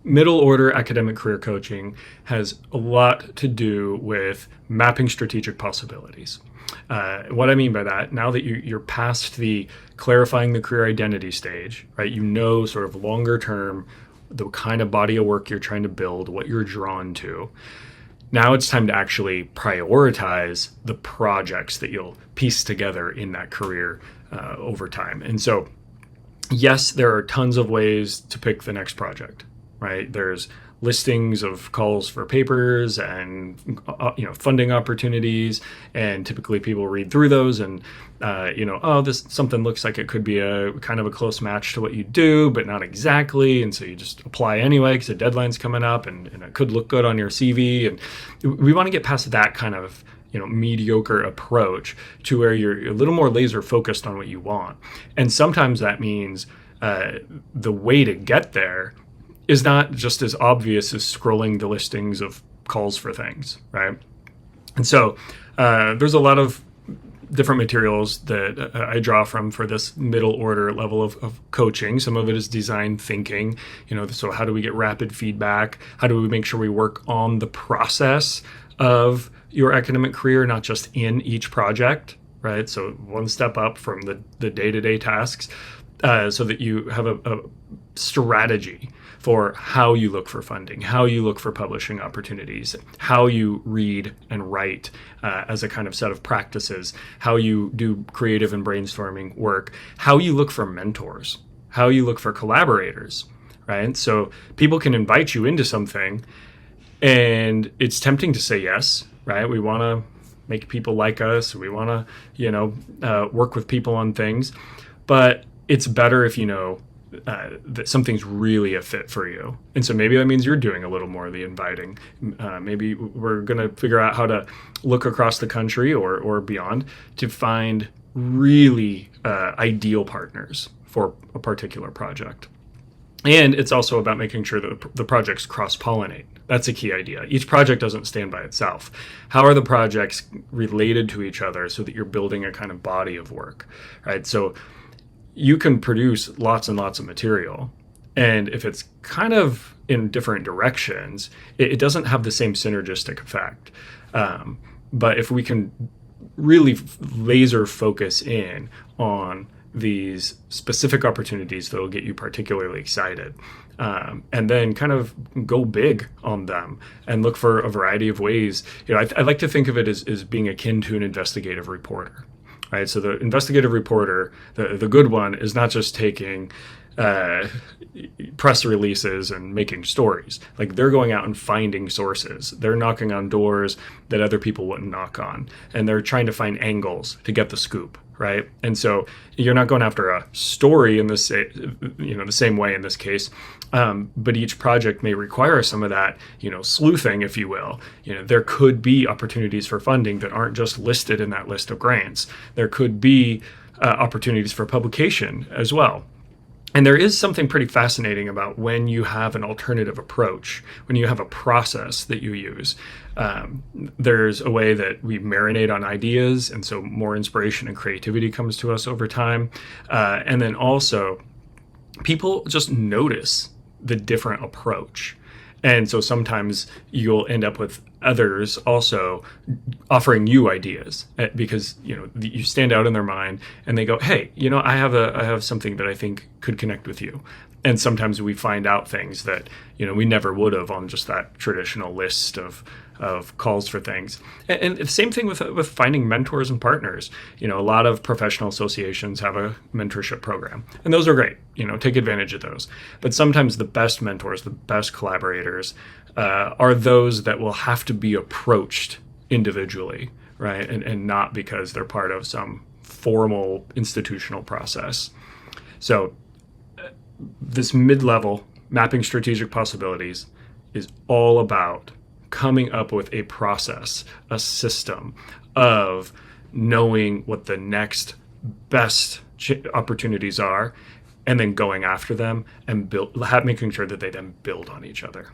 middle order academic career coaching has a lot to do with mapping strategic possibilities. What I mean by that, now that you're past the clarifying the career identity stage, right? You know, sort of longer term, the kind of body of work you're trying to build, what you're drawn to. Now it's time to actually prioritize the projects that you'll piece together in that career over time. And so, yes, there are tons of ways to pick the next project, right? There's listings of calls for papers and funding opportunities, and typically people read through those and this something looks like it could be a kind of a close match to what you do, but not exactly, and so you just apply anyway because the deadline's coming up and it could look good on your CV. And we want to get past that kind of mediocre approach to where you're a little more laser focused on what you want. And sometimes that means the way to get there is not just as obvious as scrolling the listings of calls for things, right? And so there's a lot of different materials that I draw from for this middle order level of coaching. Some of it is design thinking, so how do we get rapid feedback? How do we make sure we work on the process of your academic career, not just in each project, right? So one step up from the day-to-day tasks so that you have a strategy for how you look for funding, how you look for publishing opportunities, how you read and write as a kind of set of practices, how you do creative and brainstorming work, how you look for mentors, how you look for collaborators, right? So people can invite you into something and it's tempting to say yes, right? We want to make people like us. We want to, work with people on things, but it's better if you know that something's really a fit for you. And so maybe that means you're doing a little more of the inviting. Maybe we're going to figure out how to look across the country or beyond to find really ideal partners for a particular project. And it's also about making sure that the projects cross-pollinate. That's a key idea. Each project doesn't stand by itself. How are the projects related to each other so that you're building a kind of body of work, right? So you can produce lots and lots of material, and if it's kind of in different directions, it doesn't have the same synergistic effect. But if we can really laser focus in on these specific opportunities that will get you particularly excited, and then kind of go big on them and look for a variety of ways. I like to think of it as being akin to an investigative reporter. Right, so the investigative reporter, the good one, is not just taking press releases and making stories. Like, they're going out and finding sources. They're knocking on doors that other people wouldn't knock on, and they're trying to find angles to get the scoop. Right, and so you're not going after a story in the same way in this case, but each project may require some of that, sleuthing, if you will. There could be opportunities for funding that aren't just listed in that list of grants. There could be opportunities for publication as well. And there is something pretty fascinating about when you have an alternative approach, when you have a process that you use. There's a way that we marinate on ideas, and so more inspiration and creativity comes to us over time. And then also, people just notice the different approach. And so sometimes you'll end up with others also offering you ideas because you stand out in their mind, and they go, "Hey, I have something that I think could connect with you." And sometimes we find out things that we never would have on just that traditional list of calls for things. And the same thing with finding mentors and partners. A lot of professional associations have a mentorship program, and those are great. Take advantage of those. But sometimes the best mentors, the best collaborators, are those that will have to be approached individually, right? And not because they're part of some formal institutional process. So this mid-level mapping strategic possibilities is all about coming up with a process, a system of knowing what the next best opportunities are, and then going after them and making sure that they then build on each other.